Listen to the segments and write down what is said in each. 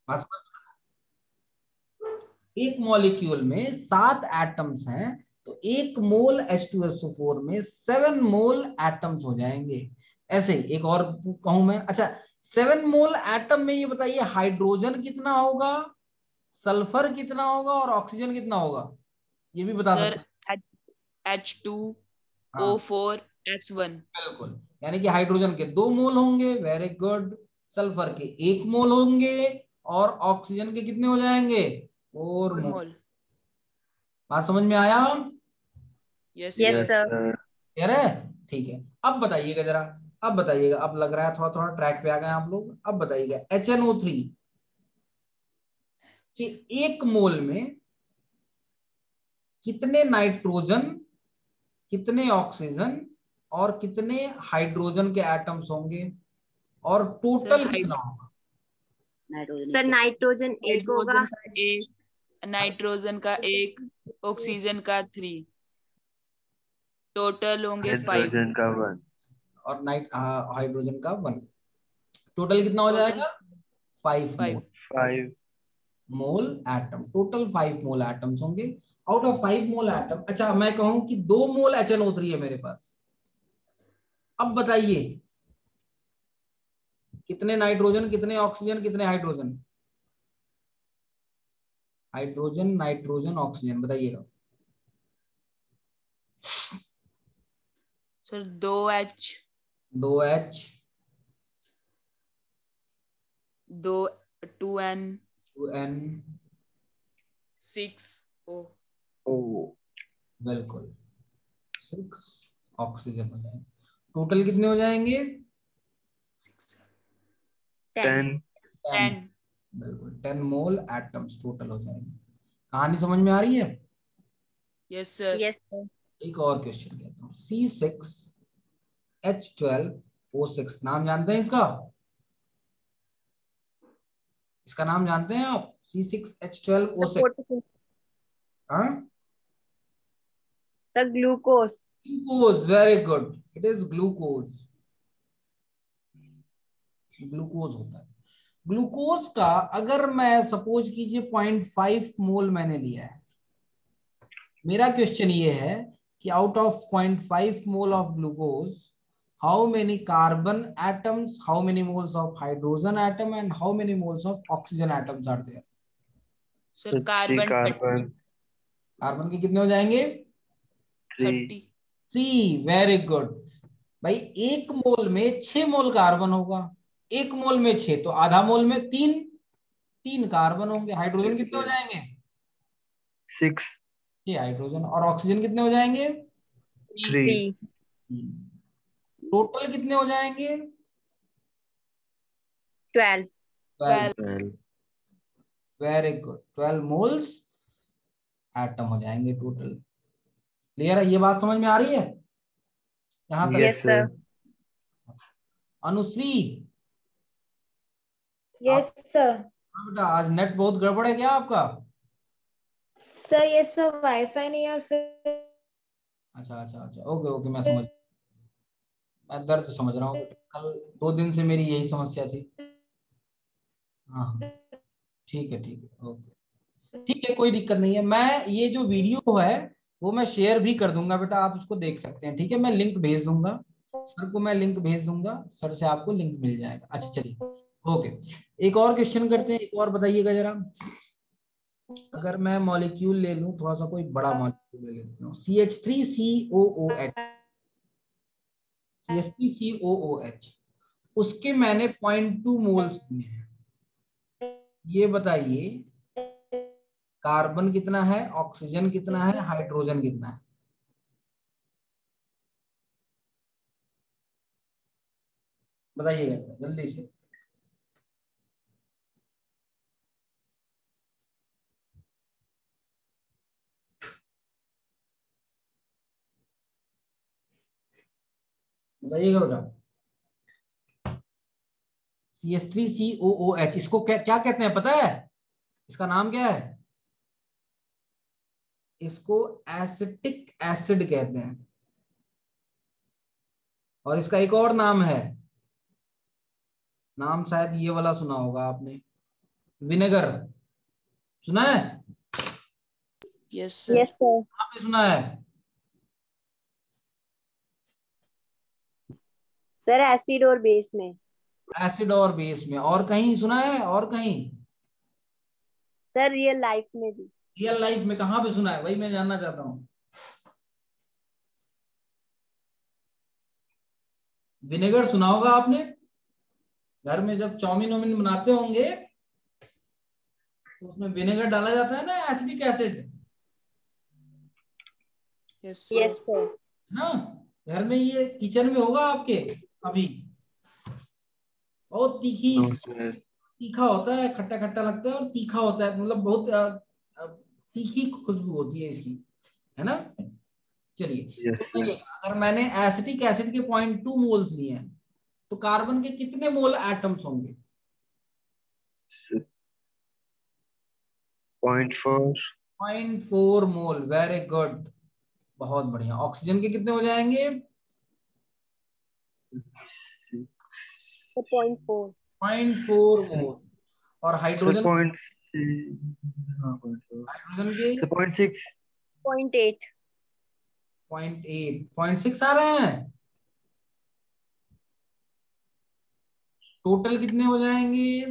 बात समझ में? एक मॉलिक्यूल में 7 एटम्स हैं, तो 1 मोल H2SO4 में 7 मोल एटम्स हो जाएंगे। ऐसे ही एक और कहूं मैं, अच्छा 7 मोल एटम में ये बताइए हाइड्रोजन कितना होगा, सल्फर कितना होगा और ऑक्सीजन कितना होगा, ये भी बता सर सकते हैं। हाँ H2O4S1। बिल्कुल, यानी कि हाइड्रोजन के 2 मोल होंगे, वेरी गुड। सल्फर के 1 मोल होंगे और ऑक्सीजन के कितने हो जाएंगे, 4 4 मोल। मोल। बात समझ में आया? Yes yes sir. Sir. Clear है? ठीक है, अब बताइएगा जरा, अब बताइएगा, अब लग रहा है थोड़ा थोड़ा ट्रैक पे आ गए आप लोग। अब बताइएगा HNO3 कि 1 मोल में कितने नाइट्रोजन, कितने ऑक्सीजन और कितने हाइड्रोजन के एटम्स होंगे, और सर टोटल कितना होगा? सर नाइट्रोजन एक होगा। हाइड्रोजन का 1, नाइट्रोजन का 1, ऑक्सीजन का 3, टोटल होंगे 5। हाइड्रोजन का 1। और हाइड्रोजन का 1, टोटल कितना हो टोटल जाएगा, 5 मोल। 5। 5। मोल एटम, टोटल 5 मोल एटम्स होंगे। आउट ऑफ 5 मोल एटम, अच्छा मैं कहूं कि 2 मोल HNO3 है मेरे पास, अब बताइए कितने नाइट्रोजन, कितने ऑक्सीजन, कितने हाइड्रोजन, हाइड्रोजन नाइट्रोजन ऑक्सीजन बताइएगा। Sir 2H, 2H, 2N, 2N, 6O। ओ। बिल्कुल 6 ऑक्सीजन हो जाएंगे। टोटल कितने हो जाएंगे, 10। 10। 10। बिल्कुल 10 मोल एटम्स टोटल हो जाएंगे। कहानी समझ में आ रही है? Yes sir. Yes sir. एक और क्वेश्चन कहता हूँ, C6H12O6, नाम जानते हैं इसका, इसका नाम जानते हैं आप, C6H12O6? सपोर्ट। हाँ, sir glucose. Glucose, very good, it is glucose, glucose होता है। ग्लूकोज का अगर मैं सपोज कीजिए 0.5 मोल मैंने लिया है, मेरा क्वेश्चन ये है कि out of 0.5 mole of glucose how many carbon atoms, how many moles of hydrogen atom and how many moles of oxygen atoms are there? Sir 3 carbon carbon. Carbon के कितने हो जाएंगे, 3। 30। 3, वेरी गुड। भाई 1 मोल में 6 mole carbon होगा, 1 मोल में 6 तो आधा मोल में 3, 3 कार्बन होंगे। हाइड्रोजन कितने हो जाएंगे, 6। 6 हाइड्रोजन, और ऑक्सीजन कितने हो जाएंगे, 3। 3। टोटल कितने हो जाएंगे, 12। 12। 12। 12। वेरी गुड, 12 मोल्स एटम हो जाएंगे टोटल। क्लियर है, ये बात समझ में आ रही है यहां तक? Yes yes sir. Sir. Anushree, आप, यस सर। हाँ बेटा, आज नेट बहुत गड़बड़ है क्या आपका? सर ये सब वाईफाई नहीं है और फिर अच्छा अच्छा अच्छा, ओके ओके, मैं दर्द समझ रहा हूँ बेटा, कल 2 दिन से मेरी यही समस्या थी। हाँ हाँ, ठीक है ठीक है, ओके, ठीक है, कोई दिक्कत नहीं है। मैं ये जो वीडियो है वो मैं शेयर भी कर दूंगा बेटा, आप उसको देख सकते हैं, ठीक है, मैं लिंक भेज दूंगा सर को, मैं लिंक भेज दूंगा सर से, आपको लिंक मिल जाएगा। अच्छा चलिए, ओके, एक और क्वेश्चन करते हैं, एक और बताइएगा जरा। अगर मैं मॉलिक्यूल ले लूं, थोड़ा सा कोई बड़ा मॉलिक्यूल ले लेता हूँ, CH3COOH, CH3COOH, उसके मैंने 0.2 मोल्स लिए हैं, ये बताइए कार्बन कितना है, ऑक्सीजन कितना है, हाइड्रोजन कितना है? बताइएगा जल्दी से। बताइएगा बेटा। CH3COOH, इसको क्या क्या कहते हैं पता है, इसका नाम क्या है? इसको एसिटिक एसिड कहते हैं, और इसका एक और नाम है, नाम शायद ये वाला सुना होगा आपने, विनेगर सुना है? Yes sir. Yes sir. कहाँ पे सुना है? सर एसिड और बेस में। एसिड और बेस में। और कहीं सुना है? और कहीं? सर रियल लाइफ में भी। रियल लाइफ में कहाँ पे सुना है? वही मैं जानना चाहता हूँ। विनेगर सुना होगा आपने, घर में जब चाउमीन वाउमीन बनाते होंगे तो उसमें विनेगर डाला जाता है ना, acidic acid, yes yes sir. Sir. है ना? घर में ये किचन में होगा आपके अभी। बहुत नो सर। तीखा होता है, खट्टा खट्टा लगता है और तीखा होता है, मतलब बहुत तीखी खुशबू होती है इसकी, है ना? चलिए, यस तो सर। बताइएगा, अगर मैंने एसिटिक एसिड के 0.2 मोल्स लिए हैं तो कार्बन के कितने मोल एटम्स होंगे? 0.4। 0.4 मोल। वेरी गुड, बहुत बढ़िया। ऑक्सीजन के कितने हो जाएंगे? 0.4। 0.4 मोल। और सर हाइड्रोजन? 0.4। हाइड्रोजन के? सर 0.6। 0.8। 0.8, 0.6 आ रहे हैं। टोटल कितने हो जाएंगे?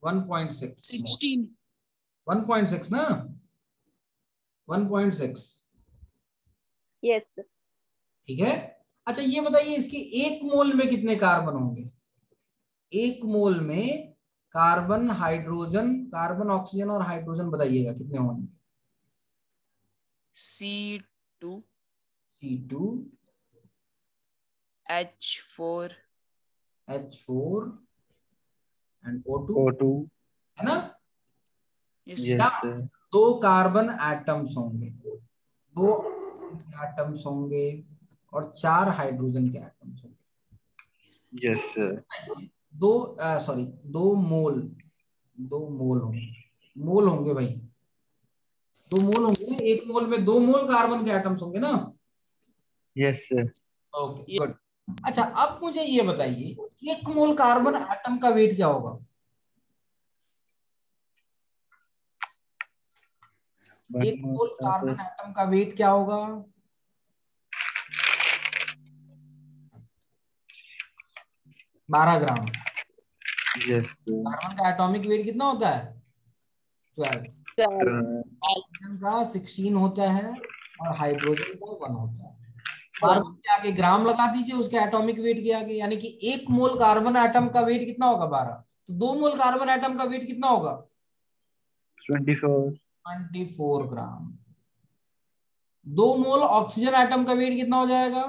1.6 मोल। 16। 1.6 ना? 1.6, यस सर। ठीक है। अच्छा ये बताइए, इसके एक मोल में कितने कार्बन होंगे? एक मोल में कार्बन, हाइड्रोजन, कार्बन, ऑक्सीजन और हाइड्रोजन, बताइएगा कितने होंगे? C2 C2, H4 H4 and O2, O2। है ना? यस यस क्या सर। दो कार्बन एटम्स होंगे, दो एटम्स होंगे और 4 हाइड्रोजन के एटम्स होंगे। Yes sir. दो सॉरी, दो मोल, दो मोल होंगे, मोल होंगे भाई, दो मोल होंगे ना। एक मोल में 2 मोल कार्बन के एटम्स होंगे ना? Yes sir. Okay good. अच्छा अब मुझे ये बताइए, एक मोल कार्बन एटम का वेट क्या होगा? एक मोल सर। कार्बन एटम का वेट क्या होगा? 12 ग्राम। Yes sir. कार्बन का एटॉमिक वेट कितना होता है? 12। 12। ऑक्सीजन का 16 होता है और हाइड्रोजन का 1 होता है। कार्बन के आगे ग्राम लगा दीजिए उसके एटॉमिक वेट के आगे, यानी कि एक मोल कार्बन एटम का वेट कितना होगा? 12। तो 2 मोल कार्बन एटम का वेट कितना होगा? 24। 24 ग्राम। 2 मोल ऑक्सीजन एटम का वेट कितना हो जाएगा?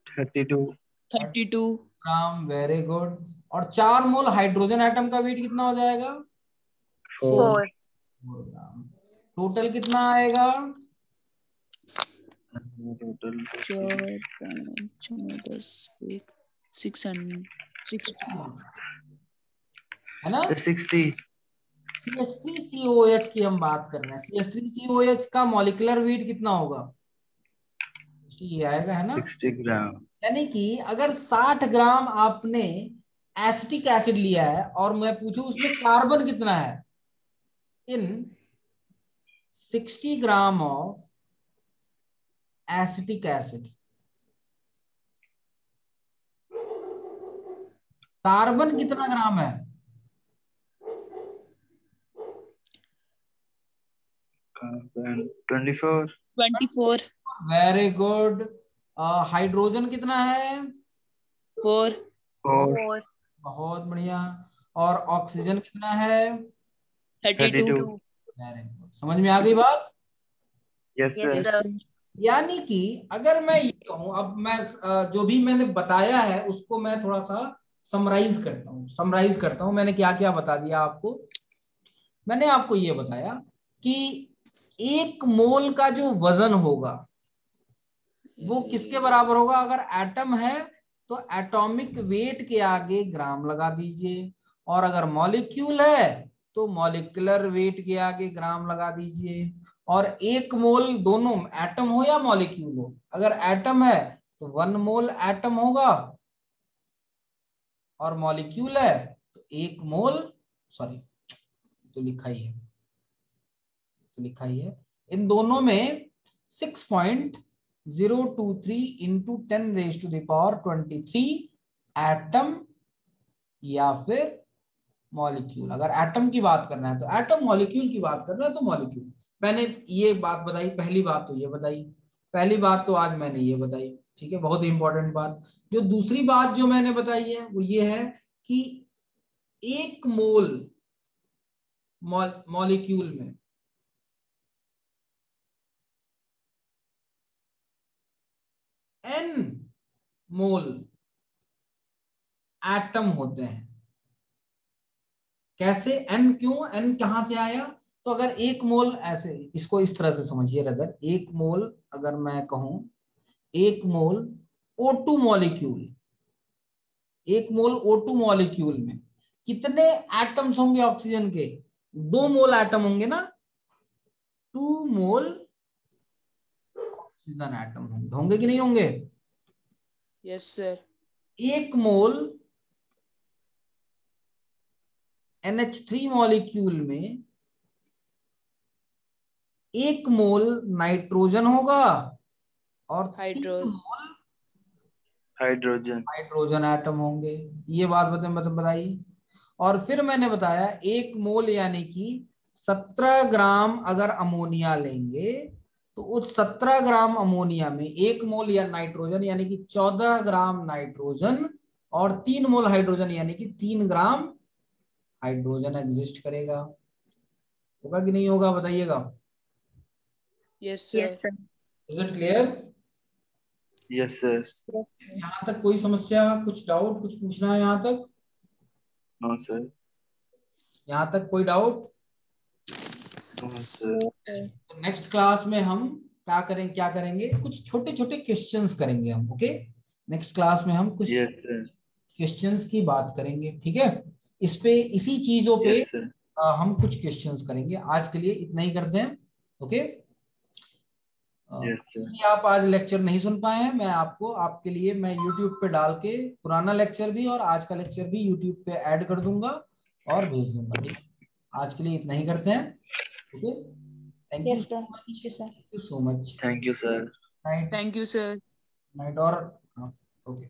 32। 32 ग्राम। Very good. और 4 मोल हाइड्रोजन एटम का वेट कितना हो जाएगा? 4। 4। 4 ग्राम। टोटल कितना आएगा? टोटल 4 5 6 10 660 है ना? 60। CH3COH की हम बात कर रहे हैं। CH3COH का मॉलिक्यूलर वेट कितना होगा? ये आएगा, है ना? 60 ग्राम। यानी कि अगर 60 ग्राम आपने एसिटिक एसिड लिया है और मैं पूछूं उसमें कार्बन कितना है, इन 60 gram of acetic acid carbon कितना ग्राम है? कार्बन 24। 24 very good. हाइड्रोजन कितना है? 4 4। 4। बहुत बढ़िया। और ऑक्सीजन कितना है? 32 32। Very good. समझ में आ गई बात? Yes yes sir. Yes sir. Sir. यानी कि अगर मैं ये कहूं, अब मैं जो भी मैंने बताया है उसको मैं थोड़ा सा समराइज करता हूं मैंने क्या क्या बता दिया आपको। मैंने आपको ये बताया कि एक मोल का जो वजन होगा वो किसके बराबर होगा? अगर एटम है तो एटॉमिक वेट के आगे ग्राम लगा दीजिए, और अगर मॉलिक्यूल है तो मॉलिक्यूलर वेट के आगे ग्राम लगा दीजिए। और एक मोल, दोनों एटम हो या मॉलिक्यूल हो, अगर एटम है तो 1 मोल एटम होगा और मॉलिक्यूल है तो 1 मोल, सॉरी तो लिखा ही है, इन दोनों में 6.023 इंटू 10⁻23 एटम या फिर मॉलिक्यूल। अगर एटम की बात करना है तो एटम, मॉलिक्यूल की बात करना है तो मॉलिक्यूल। मैंने ये बात बताई, पहली बात तो ये बताई, पहली बात तो आज मैंने ये बताई, ठीक है, बहुत ही इंपॉर्टेंट बात। जो दूसरी बात जो मैंने बताई है वो ये है कि 1 मोल मॉलिक्यूल में n मोल एटम होते हैं। कैसे n, क्यों n कहां से आया? तो अगर 1 मोल, ऐसे इसको इस तरह से समझिए, अगर 1 मोल, अगर मैं कहूं 1 मोल O2 मॉलिक्यूल, 1 मोल O2 मॉलिक्यूल में कितने एटम्स होंगे ऑक्सीजन के? 2 मोल एटम होंगे ना, 2 मोल ऑक्सीजन एटम होंगे, होंगे कि नहीं होंगे? Yes sir. 1 मोल NH3 मॉलिक्यूल में 1 मोल नाइट्रोजन होगा और 3 हाइड्रोजन। मोल हाइड्रोजन। हाइड्रोजन एटम होंगे। ये बात बताई। और फिर मैंने बताया 1 मोल यानी कि 17 ग्राम अगर अमोनिया लेंगे तो उस 17 ग्राम अमोनिया में 1 मोल या नाइट्रोजन यानी कि 14 ग्राम नाइट्रोजन और 3 मोल हाइड्रोजन यानी कि 3 ग्राम हाइड्रोजन एग्जिस्ट करेगा। होगा कि नहीं होगा, बताइएगा। Yes Yes, sir. sir. Is it clear? Yes sir. यहाँ तक कोई समस्या, कुछ डाउट, कुछ पूछना है यहाँ तक? No sir. यहाँ तक कोई डाउट? No sir. तो नेक्स्ट क्लास में हम क्या करेंगे, कुछ छोटे छोटे क्वेश्चंस करेंगे हम। ओके, नेक्स्ट क्लास में हम कुछ यस सर। क्वेश्चंस की बात करेंगे, ठीक है। इस पे, इसी चीजों पे यस सर। हम कुछ क्वेश्चंस करेंगे। आज के लिए इतना ही करते हैं। Okay, yes sir. इसलिए आप आज लेक्चर नहीं सुन पाए हैं, मैं आपको, आपके लिए मैं YouTube पे डाल के पुराना लेक्चर भी और आज का लेक्चर भी YouTube पे ऐड कर दूंगा और भेज दूंगा, ठीक है। आज के लिए इतना ही करते हैं। Okay, thank you Yes, so sir. Much, Thank you, sir. Thank you so much. Thank you sir. Night, thank you sir. Night और ओके।